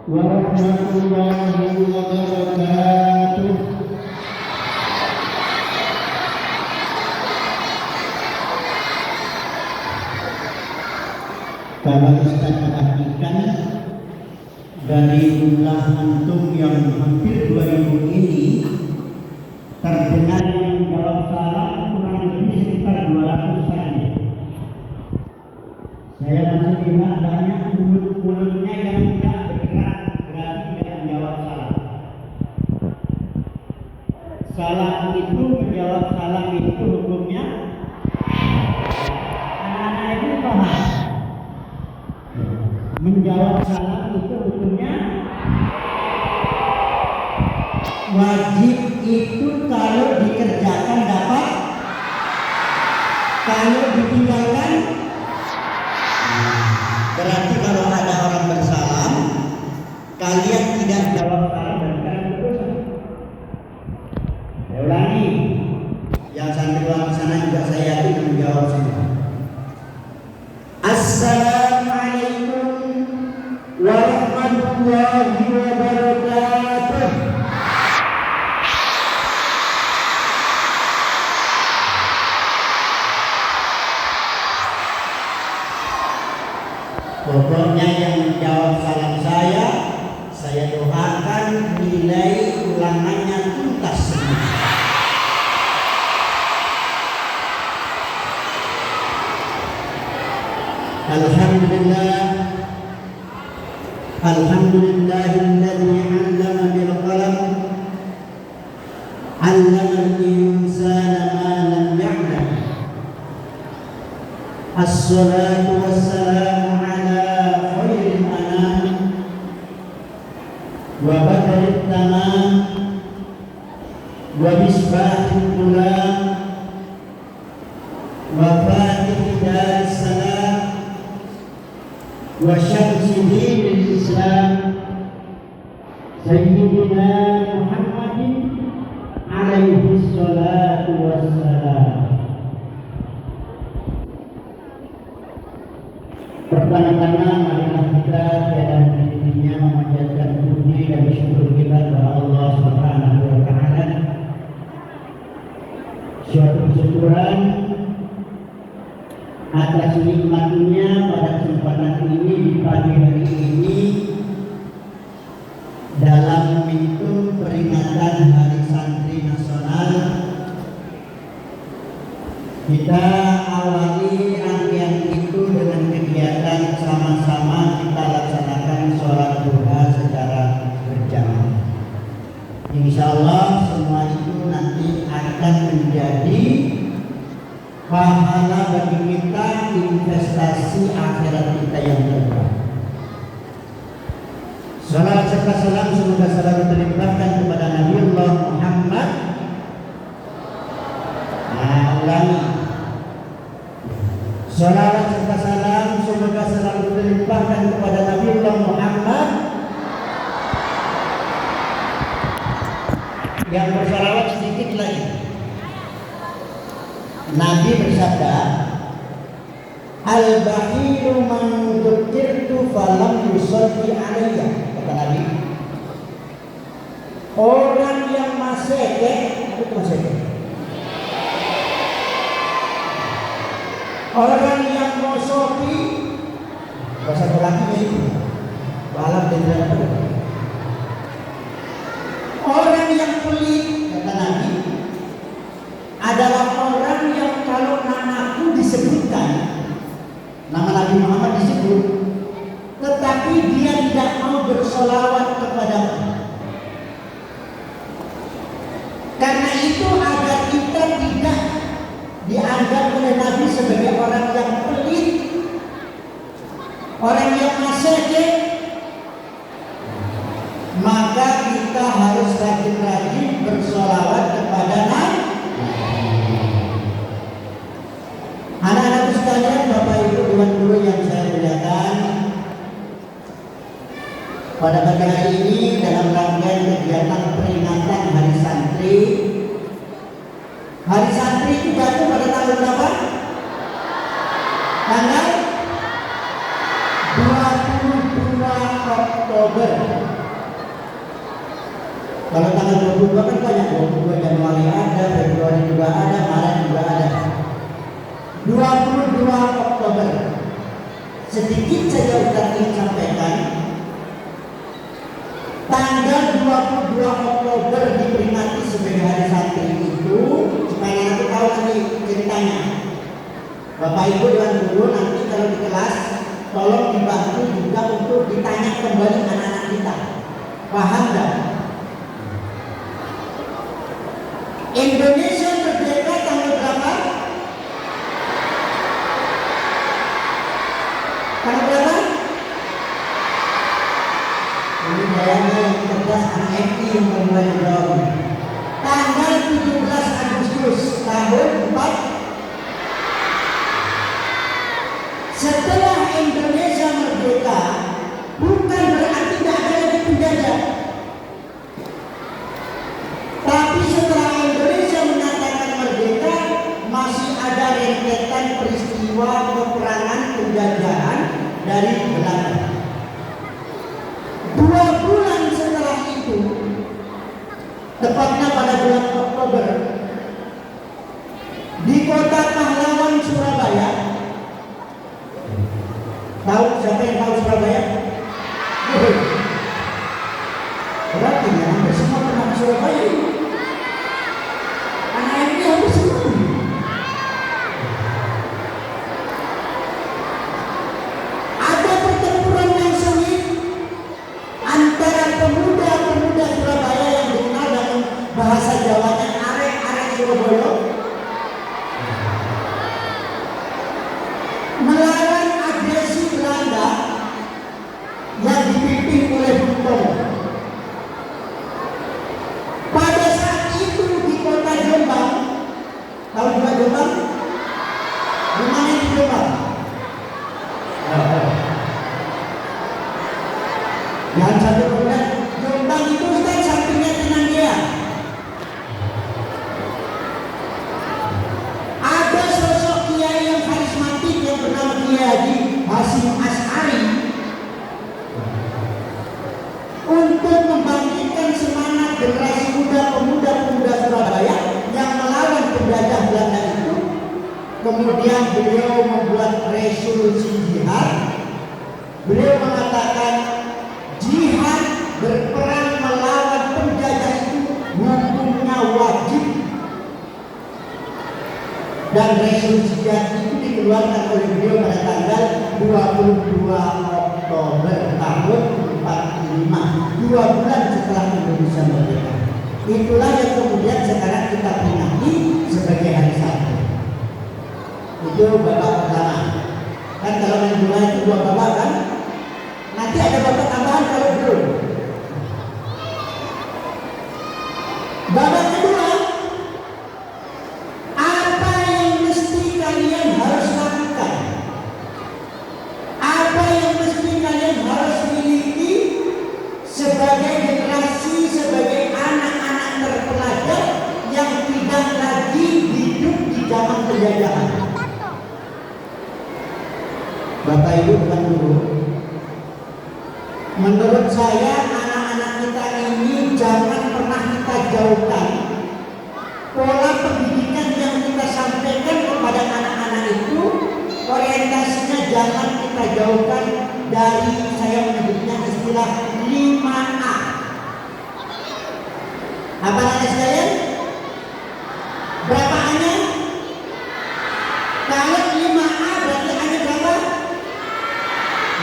warahmatullahi wabarakatuh. Kalau Ustaz perhatikan dari jumlah antum yang hampir 2000 ini, terdengar yang menjawab salah kurang lebih sekitar 200 saja. Saya masih lihat banyak mulut-mulutnya yang tidak bergerak, berarti tidak menjawab salah. Salah itu, menjawab salah itu hukumnya anak-anak itu paham. Menjawab salah itu hukumnya wajib. Itu kalau dikerjakan dapat, kalau ditinggalkan. Berarti kalau ada orang bersalam, kalian tidak jawab salah dan kalian berdosa. Saya ulangi, yang santriwan sana juga saya yakin menjawab semua. Assalamualaikum warahmatullahi wabarakatuh. Pokoknya yang menjawab salam saya Alhamdulillahilladzi 'allama bil qalam 'allamal insana ma lam ya'lam. Assalatu wassalamu ala khairil anam wa badril tamam wa misbahil dhulam wa fatihid daris salam wa syamsi dinil islam sayyidina Muhammadin alaihi salatu wassalam. Pertama-tama marilah kita dalam dirinya memanjatkan puji dan syukur kita kepada Allah Subhanahu wa taala. Suatu kesyukuran atas nikmatnya pada kesempatan ini di pagi hari ini dalam momentum peringatan Hari Santri Nasional. Kita awali rangkaian itu dengan kegiatan sama-sama kita laksanakan sholat duha secara berjamaah. Insya Allah semua itu nanti akan menjadi pahala bagi kita, investasi akhirat kita yang terbaik. Salam serta salam semoga selalu terlimpahkan kepada Nabiullah Muhammad. Ulangi. Salawat serta salam semoga selalu terlimpahkan kepada Nabiullah Muhammad. Yang bersalawat sedikit lagi. Nabi bersabda, "Al-bakhilu man dzukirtu falam yusalli alayya." Kata Nabi, orang yang maseke, apa itu maseke? Orang yang mosoki, bahasa Belakangnya itu, balap dan jalan. Orang yang pelit, kata Nabi, adalah orang yang kalau namaku disebutkan, nama Nabi Muhammad disebut, tetapi dia tidak mau bersolawat kepadamu. Karena itu agar kita tidak dianggap oleh Nabi sebagai orang yang pelit, orang yang masyarakat, maka kita harus rajin-rajin bersolawat kepada Nabi. Anak-anak sekalian, Bapak Ibu Dewan Guru yang saya muliakan, pada pagi hari ini dalam rangkaian kegiatan peringatan Hari Santri. Hari Santri itu jatuh pada tanggal berapa? Tanggal 22 Oktober. Kalau tanggal 22 kan banyak, 22 Januari ada, Februari juga ada, Maret juga ada. 22 Oktober. Sedikit saja Ustaz ingin sampaikan. Tanggal 22 Oktober diperingati sebagai Hari Santri itu supaya nanti tahu nanti ceritanya. Bapak Ibu Dewan Guru nanti kalau di kelas tolong dibantu juga untuk ditanya kembali anak-anak kita. Paham gak? Indonesia merdeka tanggal berapa? Tanggal berapa? Ini kayaknya yang cerdas anak FI yang mulai jawab. Tanggal 17 Agustus tahun 4. Setelah Indonesia merdeka, bukan berarti tidak ada lagi penjajah. Tapi setelah Indonesia menyatakan merdeka, masih ada rentetan peristiwa peperangan penjajahan dari Belanda. 2 bulan setelah itu, tepatnya pada bulan Oktober, di kota Pahlawan, Surabaya. Tahu siapa yang tahu Surabaya? Berarti ya, hampir semua pernah ke Surabaya. Anak ini hampir semua. Surabaya melawan agresi Belanda yang dipimpin oleh Bung Tomo. Pada saat itu di kota Jombang, tahu juga Jombang? Di mana di Jombang? Jangan sampai kemudian Jombang itu kan sampingnya Tenandia. Ada sosok kiai yang karismatik yang bernama Kiai Haji Hasyim Asy'ari untuk membangkitkan semangat generasi muda pemuda-pemuda Surabaya yang melawan penjajah Belanda itu. Kemudian beliau membuat resolusi jihad. Beliau mengatakan jihad berperang melawan penjajah itu hukumnya wajib. Dan resolusi jihad itu dikeluarkan oleh beliau pada tanggal 22 Oktober tahun 45, 2 bulan setelah Indonesia merdeka. Itulah yang kemudian sekarang kita peringati sebagai hari Sabtu. Itu babak pertama. Kan kalau main bola itu 2 babak kan? Nanti ada babak tambahan kalau belum. Babak kedua, apa yang mesti kalian harus lakukan? Apa yang mesti kalian harus miliki sebagai generasi, sebagai anak-anak terpelajar yang tidak lagi hidup di zaman penjajahan? Bapak Ibu dan Guru, menurut saya anak-anak kita ini jangan pernah kita jauhkan pola pendidikan yang kita sampaikan kepada anak-anak itu. Orientasinya jangan kita jauhkan dari, saya menyebutnya istilah 5A. Apa namanya sekalian? Berapa A-nya? Kalau 5A berarti A-nya berapa?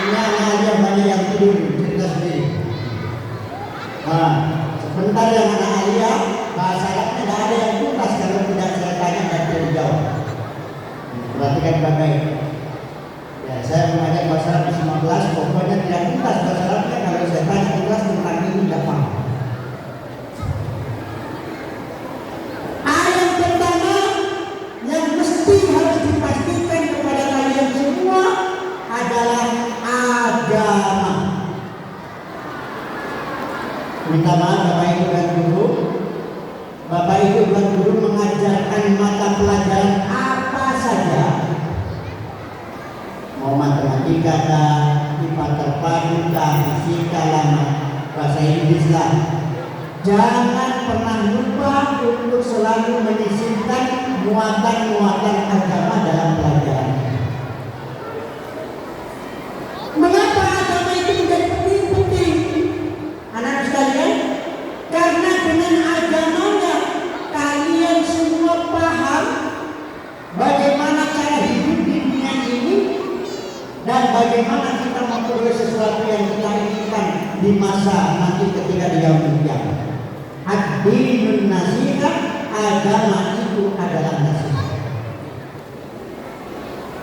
Hanya aja banyak yang tidur, cerita sendiri. Nah, sebentar yang anak Alia, bahasa Arabnya tidak ada yang tuntas kalau tidak saya tanya dan tidak dijawab. Perhatikan baik-baik. Ya, saya mengajar bahasa Arab di 19, pokoknya tidak tuntas bahasa Arabnya kalau saya tanya tuntas tentang ini tidak paham. Yang pertama yang mesti harus dipastikan kepada kalian semua adalah agama. Minta maaf Bapak Ibu dan Guru. Bapak Ibu dan Guru mengajarkan mata pelajaran apa saja, mau matematika kah, IPA terpadu kah, fisika lah, bahasa Inggris lah. Jangan pernah lupa untuk selalu menyisipkan muatan-muatan agama dalam pelajaran. Mengapa agama itu menjadi penting? Anak sekalian, karena dengan agamanya kalian semua paham bagaimana cara hidup di dunia ini dan bagaimana kita memperoleh sesuatu yang kita inginkan di masa nanti ketika di yaumul qiyamah. Ad-dinun nasihat, agama itu adalah nasihat.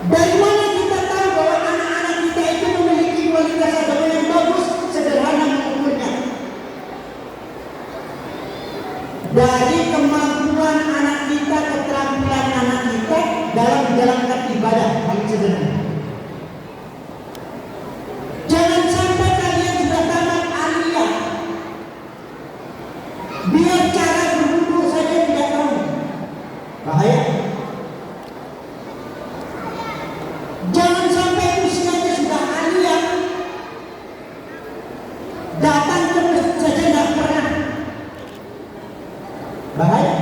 Dari mana kita tahu bahwa anak-anak kita itu memiliki kualitas agama yang bagus? Sederhana mengukurnya. Dari kemampuan anak kita, keterampilan anak kita dalam menjalankan ibadah, paling sederhana. Jangan sampai kalian sudah tamat aliyah, biar cara berwudu saja tidak tahu. Bahaya. Jangan sampai usianya sudah aliyah, datang ke masjid saja tidak pernah. Bahaya.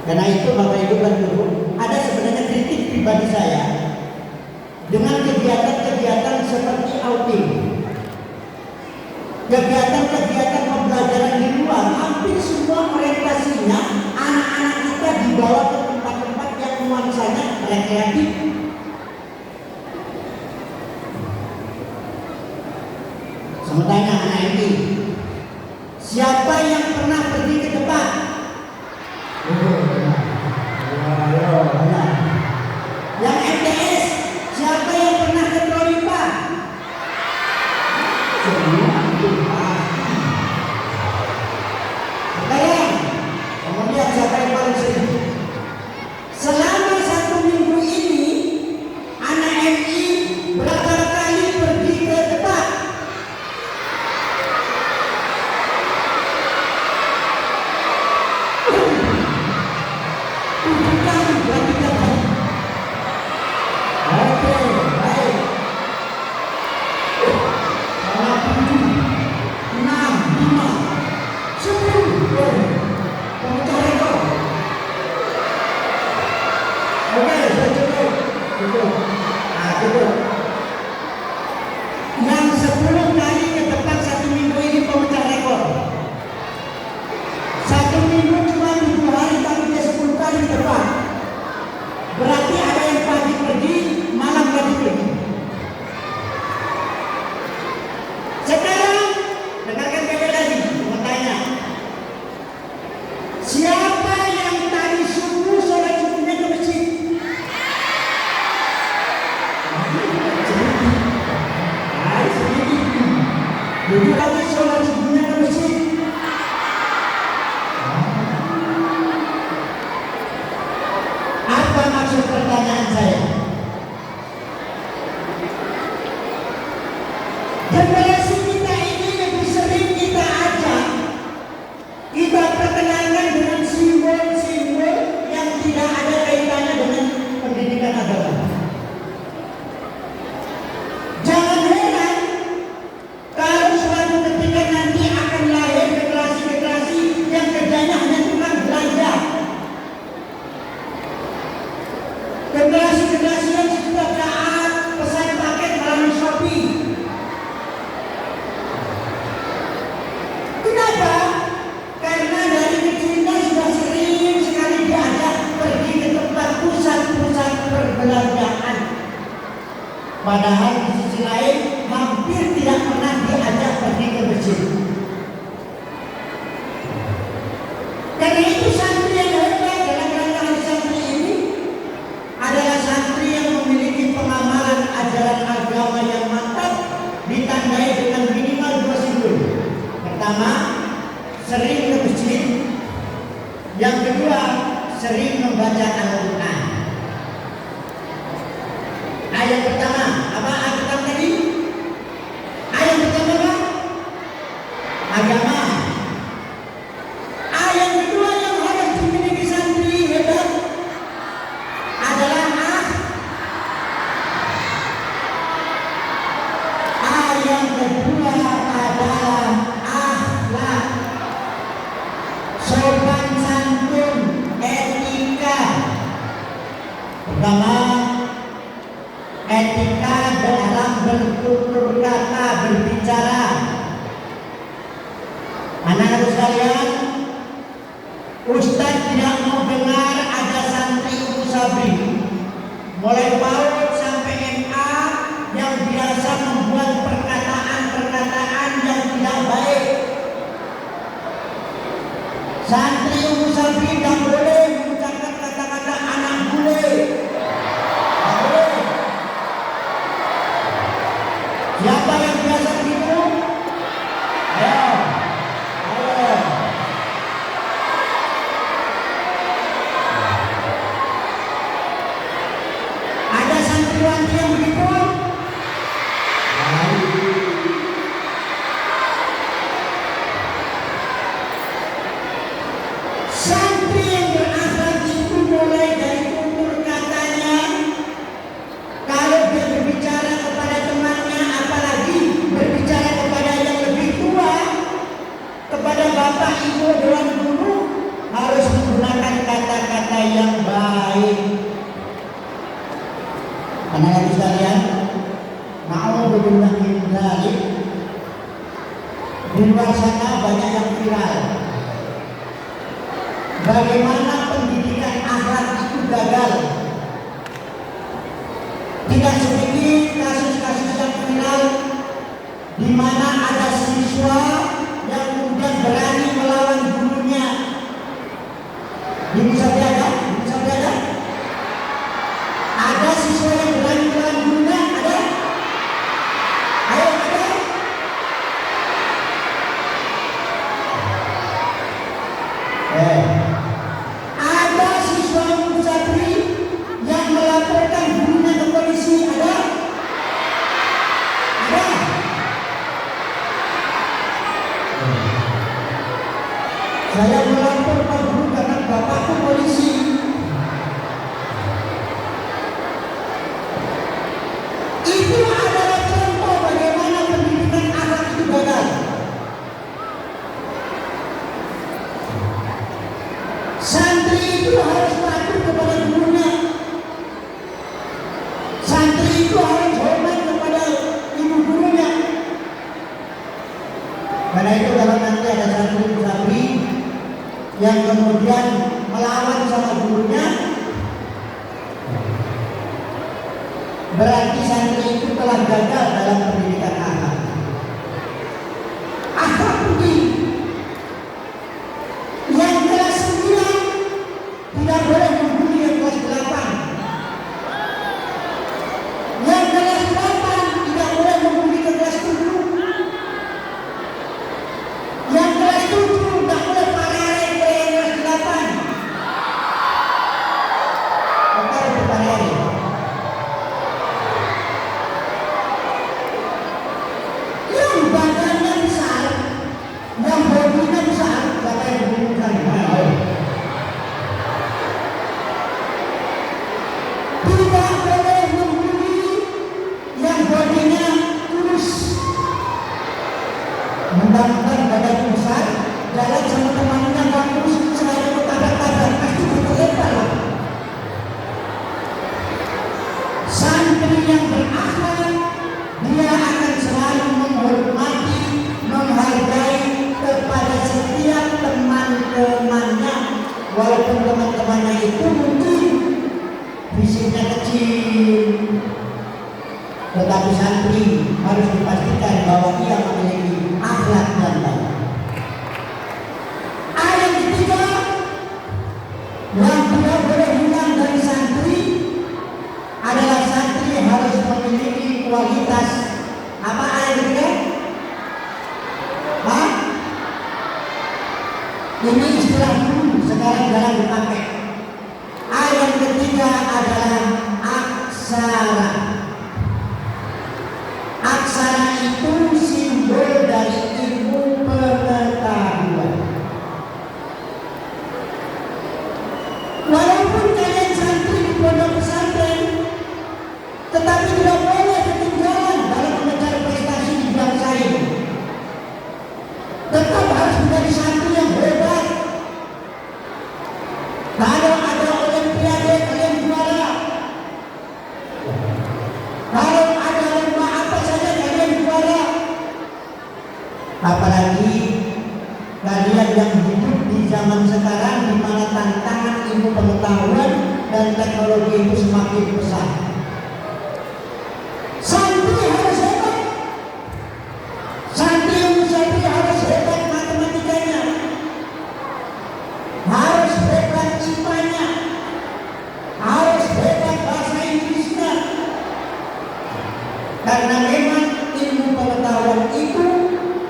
Karena itu Bapak Ibu dan Guru, ada sebenarnya kritik pribadi saya dengan kegiatan-kegiatan seperti outing, kegiatan-kegiatan pembelajaran di luar. Hampir semua orientasinya anak-anak kita dibawa ke tempat-tempat yang nuansanya rekreatif. Sementara anak ini, siapa yang pernah pergi ke tempat Jadi lagi sholat subuhnya ke masjid. Apa maksud pertanyaan saya? Generasi kita ini lebih sering kita ajak, kita perkenalkan dengan simbol-simbol yang tidak ada kaitannya dengan pendidikan agama. Jangan heran kalau suatu ketika nanti akan lahir generasi-generasi yang kerjanya hanya tukang belanja. Generasi-generasi yang sudah taat pesan paket melalui Shopee. Kenapa? Karena dari kecilnya sudah sering sekali diajak pergi ke tempat pusat-pusat perbelanjaan. Padahal di sisi lain hampir tidak pernah diajak pergi ke masjid. Karena itu santri yang hebat dalam rangka santri ini adalah santri yang memiliki pengamalan ajaran agama yang mantap, ditandai dengan minimal 2 simbol. Pertama, sering ke masjid. Yang kedua, sering membaca Al-Quran. Ayat pertama, apa ayat pertama tadi? Ayat pertama apa? Agama. Ayat kedua yang harus dimiliki santri hebat adalah ayat kedua adalah akhlak, sopan santun, etika. Pertama, etika dalam bertutur kata, berbicara. Anak-anak sekalian, Ustaz tidak mau dengar ada santri Umu Sabri mulai PAUD sampai MA yang biasa membuat perkataan-perkataan yang tidak baik. Santri Umu Sabri tidak boleh mengucapkan kata-kata anak bule. Tidak boleh. Siapa yang biasa begitu? Ayo. Ayo. Ada santriwan yang begitu? Santri yang berakhlak itu mulai dari tutur katanya. Kalau dia berbicara kepada temannya, apalagi berbicara kepada yang lebih tua, kepada bapak, ibu, dewan guru, harus menggunakan kata-kata yang baik. Anak-anak sekalian, na'udzubillah min dzalik. Di luar sana banyak yang viral. Bagaimana pendidikan akhlak itu gagal. Tidak sedikit kasus-kasus yang viral di mana ada siswa yang kemudian berani melawan gurunya. Bisa ada? Bisa ada? Ada siswa yang berani melawan gurunya? Ada? Ayo ada? Ada siswa Umu Sabri yang melaporkan gurunya ke polisi? Ada? Ada? Saya melapor Pak Guru karena bapakku polisi. Itu adalah contoh bagaimana pendidikan akhlak itu gagal. Santri itu harus patuh kepada gurunya. Santri itu harus hormat kepada ibu gurunya. Karena itu kalau nanti ada santri yang kemudian melawan sama gurunya, berarti santri itu telah gagal dalam pendidikan akhlak. Akhlak budi. Yang kelas 9 tidak boleh membuli yang kelas 8. Yang kelas 8 tidak boleh membuli ke kelas 7. Mendamkan badan besar, jalan sama temannya bagus, selalu ketabrak-tabrak, pasti berlebar lah. Santri yang berakhlak, dia akan selalu menghormati, menghargai kepada setiap teman-temannya, walaupun teman-temannya itu mungkin fisiknya kecil, tetapi santri harus dipastikan bahwa ia memiliki akhlak yang baik. Ayat ketiga yang tidak boleh hilang dari santri adalah santri harus memiliki kualitas apa ayat ketiga? Hah? Ini istilah dulu, sekarang jarang dipakai. Ayat ketiga adalah aksara. Aksara itu simbol dari ilmu pengetahuan. Walaupun kalian santri di pondok pesantren, tetapi tidak boleh ketinggalan dalam mengejar prestasi di bidang sains. Tetap harus menjadi santri yang hebat. Kalau ada olimpiade kalian juara. Kalau ada lomba apa saja kalian juara. Apalagi kalian yang hidup di zaman sekarang di mana tantangan ilmu pengetahuan dan teknologi itu semakin besar. Santri harus hebat. Santri harus hebat matematikanya, harus hebat IPA-nya, harus hebat bahasa Inggrisnya. Karena memang ilmu pengetahuan itu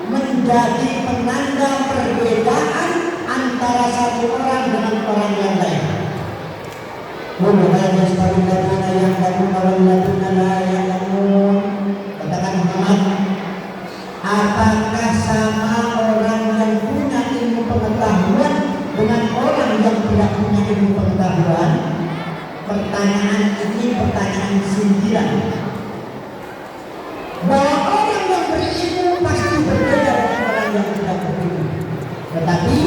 menjadi penanda perbedaan antara satu orang dengan orang yang lain. Katakan Muhammad, apakah sama orang yang punya ilmu pengetahuan dengan orang yang tidak punya ilmu pengetahuan? Pertanyaan ini pertanyaan sindiran. Bahwa orang yang berilmu pasti berbeda dengan orang yang tidak berilmu. Tetapi,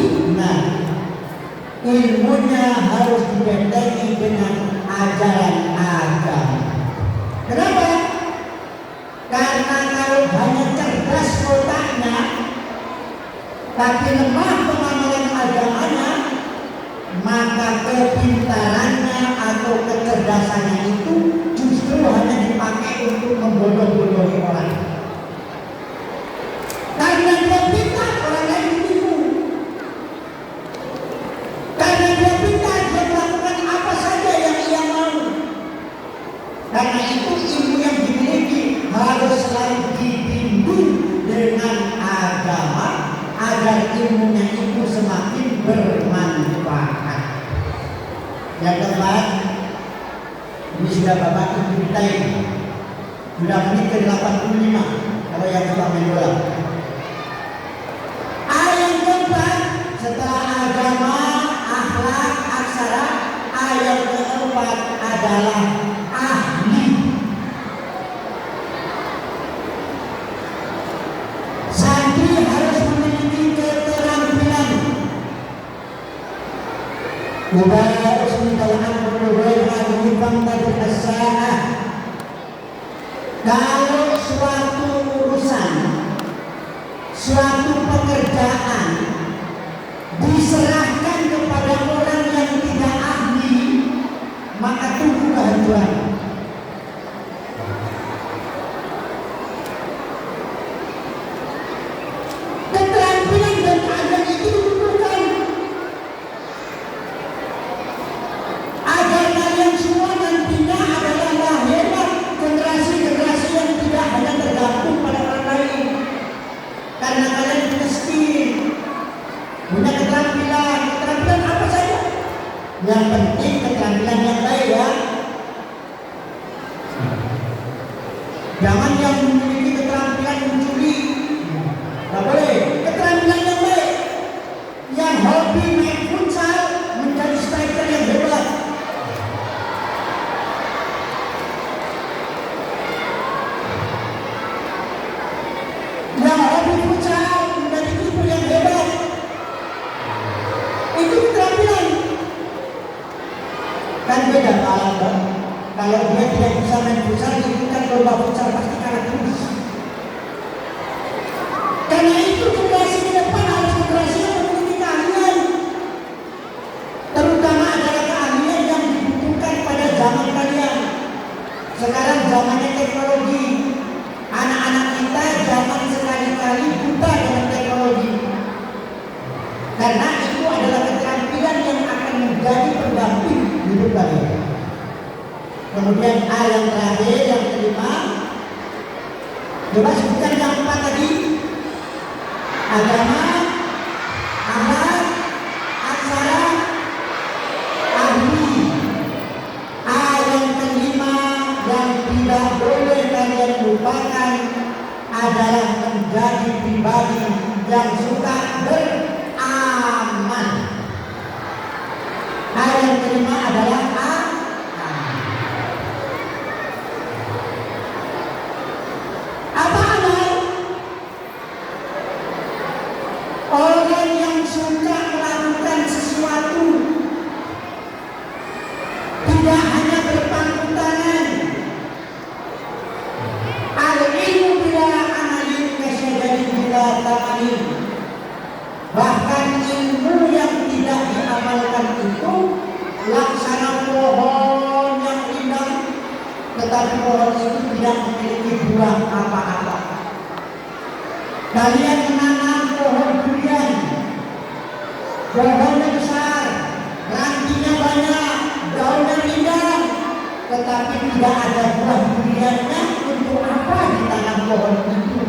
ilmunya harus dibentengi dengan ajaran agama. Kenapa? Karena kalau hanya cerdas otaknya, tapi lemah pemahaman agamanya, maka kepintarannya atau kecerdasannya itu justru hanya dipakai untuk membodoh-bodohi orang. Karena dia pintar, orang lain ditipu. Karena dia pintar, dia melakukan apa saja yang ia mau. Karena itu ilmu yang dimiliki harus selalu dibimbing dengan agama agar ilmunya itu semakin bermanfaat. Yang keempat, ini sudah Bapak ceritain, sudah menit ke 85 kalau yang sudah main bola. Ayat keempat setelah agama, akhlak, aksara, ayat keempat adalah ahli. Santri harus memiliki keterampilan. Kalau suatu urusan, suatu pekerjaan diserahkan kepada orang yang tidak ahli, maka tunggu kehancuran. Keterampilan dan keahlian itu dibutuhkan agar kalian semua nantinya adalah lahirlah generasi-generasi yang tidak hanya tergantung pada orang lain. Karena kalian punya skill, punya keterampilan apa saja. Yang penting keterampilan yang baik ya. Jangan yang memiliki keterampilan mencuri, nggak boleh. Keterampilan yang baik, yang hobi main futsal menjadi striker yang hebat. Yang hobi futsal lomba futsal pasti kalah terus. Karena itu generasi ke depan harus generasi yang memiliki keahlian, terutama adalah keahlian yang dibutuhkan pada zaman kalian. Sekarang zamannya teknologi. Anak-anak kita jangan sekali-kali buta dengan teknologi, karena itu adalah keterampilan yang akan menjadi pendamping hidup kalian. Kemudian yang terakhir, yang kelima, coba sebutkan yang empat tadi: agama, akhlak, aksara, ahli. Yang kelima yang tidak boleh kalian lupakan adalah menjadi pribadi yang suka beramal. Yang kelima adalah apa amal? Orang yang suka melakukan sesuatu, tidak hanya berpangku tangan. Al-ilmu bila amalin kasyadari bila ta'alim. Bahkan ilmu yang tidak diamalkan itu laksana pohon yang indah, tetapi pohon itu tidak memiliki buah apa-apa. Kalian menanam pohon durian, pohonnya besar, rantingnya banyak, daunnya indah, tetapi tidak ada buah duriannya. Untuk apa ditanam pohon itu?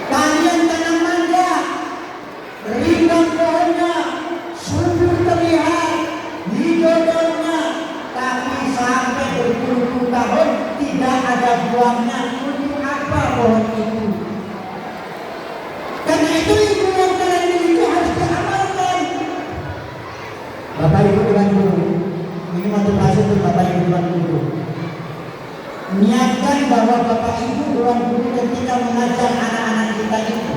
Kalian tanam mangga, rindang pohonnya, subur terlihat, hijau daunnya, tapi sampai berpuluh-puluh tahun tidak ada buahnya. Untuk apa pohon itu? Karena itu ilmu yang kalian miliki harus diamalkan. Bapak Ibu Tuan Guru, ini motivasi untuk Bapak Ibu Tuan Guru. Niatkan bahwa Bapak Ibu Tuan Guru ketika mengajar anak-anak kita itu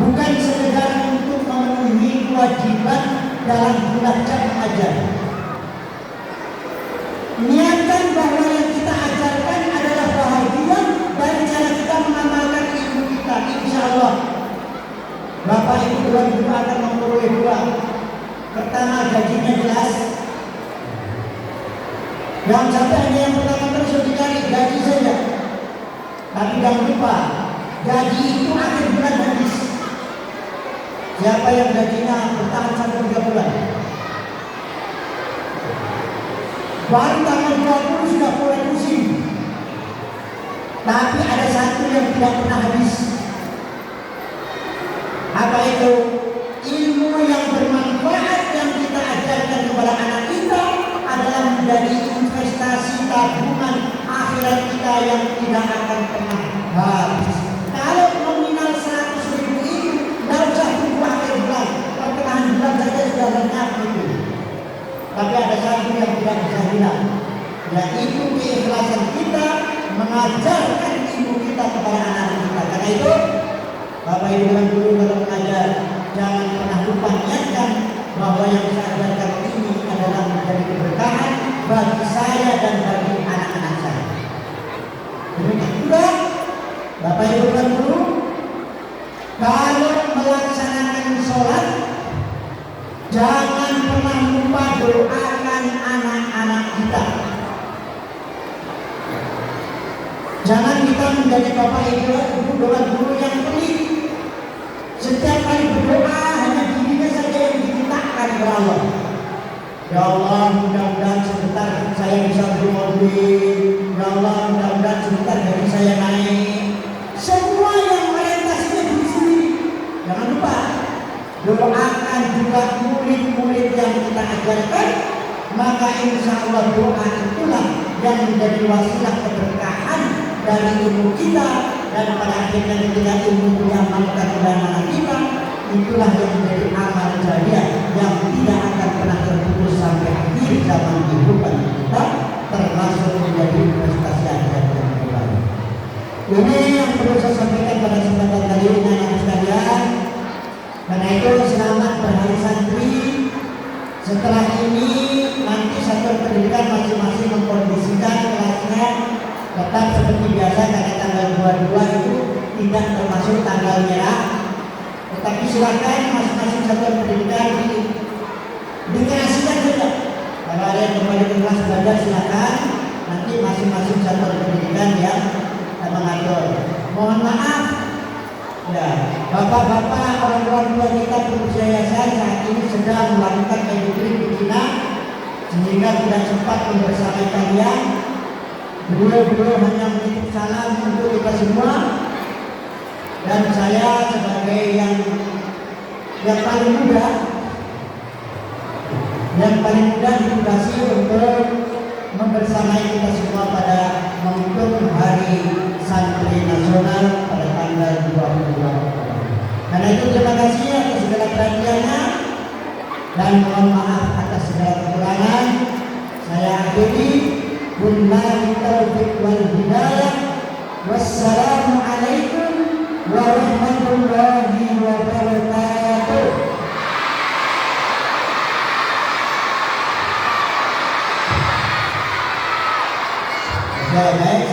bukan sekedar untuk memenuhi kewajiban dalam bulan jam mengajar. Niatkan bahwa yang kita ajarkan adalah bahagia dari cara kita mengamalkan ilmu kita. Insya Allah Bapak Ibu Tuan Guru akan memperoleh dua. Pertama, gajinya jelas. Jangan sampai hanya yang pertama terus dicari gaji saja. Tapi jangan lupa, gaji itu akhir bulan habis. Siapa yang gajinya bertahan sampai 3 bulan? Baru tanggal 20 sudah mulai pusing. Tapi ada satu yang tidak pernah habis. Apa itu? Ilmu yang bermanfaat yang kita ajarkan kepada anak kita adalah menjadi investasi tabungan akhirat kita yang tidak akan pernah habis. Kalau nominal 100.000 itu tidak usah tunggu akhir bulan, pertengahan bulan saja sudah lenyap itu. Tapi ada satu yang tidak bisa hilang, yaitu keikhlasan kita mengajarkan ilmu kita kepada anak kita. Karena itu Bapak Ibu dan Guru dalam mengajar, jangan pernah lupa niatkan bahwa yang saya ajarkan ini adalah menjadi keberkahan bagi saya dan bagi anak-anak saya. Demikian juga Bapak Ibu dan Guru, kalau melaksanakan sholat, jangan pernah lupa doakan anak-anak kita. Jangan kita menjadi Bapak Ibu dan Guru yang pelit. Setiap kali berdoa hanya dirinya saja yang dimintakan kepada Allah. Ya Allah, mudah-mudahan sebentar saya bisa beli mobil. Ya Allah, mudah-mudahan sebentar gaji saya naik. Semua yang orientasinya di sini. Jangan lupa doakan juga murid-murid yang kita ajarkan. Maka insya Allah doa itulah yang menjadi wasilah keberkahan dari ilmu kita, dan pada akhirnya ketika ilmu diamalkan oleh anak kita, itulah yang menjadi amal jariah yang tidak akan pernah terputus sampai akhir zaman kehidupan kita, termasuk menjadi investasi akhirat yang terbaik. Ini yang perlu saya sampaikan pada kesempatan kali ini anak sekalian. Karena itu selamat berhari santri, Setelah ini nanti satuan pendidikan masing-masing mengkondisikan kelasnya tetap seperti biasa karena tanggal 22 itu tidak termasuk tanggal merah. Tetapi silakan masing-masing satuan pendidikan dikreasikan saja. Kalau ada yang kembali ke kelas belajar silakan. Nanti masing-masing satuan pendidikan yang mengatur. Mohon maaf, ya, bapak-bapak orang tua kita pengurus yayasan saat ini sedang melakukan edukasi di Cina, sehingga tidak sempat membersamai kalian. Beliau hanya menitip salam untuk kita semua, dan saya sebagai yang paling muda ditugasi untuk membersamai kita semua pada momentum Hari Santri Nasional pada tanggal 22. Karena itu terima kasih atas segala perhatiannya dan mohon maaf atas segala kekurangan. Saya akhiri, billahi taufiq wal hidayah. Wassalamualaikum warahmatullahi wabarakatuh. Baik.